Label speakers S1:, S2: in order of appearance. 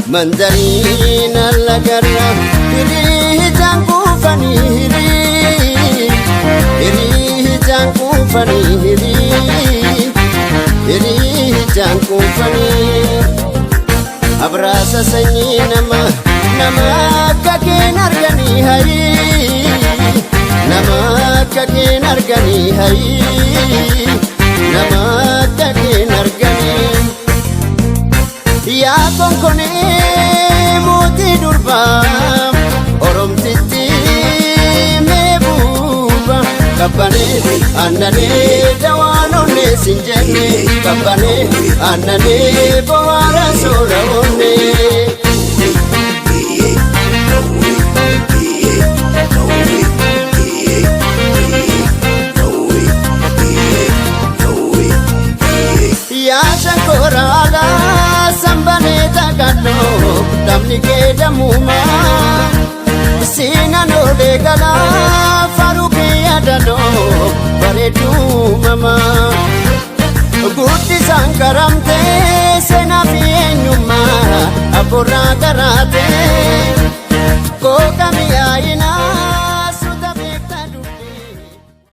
S1: mandarina lagarra hirijan kufani hirijan kufani hirijan kufani abrasa sanyi nama kaken argani hai nama kaken argani hai nama kaken argani ya konkone muti durba orom titi mebuba kabane anane dawanone sinjene kabane anane bawara sorawone ya shankoraga sambane tagano damni ke damuma sina no de gala faruke adano baredu mama gutti sankaramte sena fienuma abora garate ko kami ai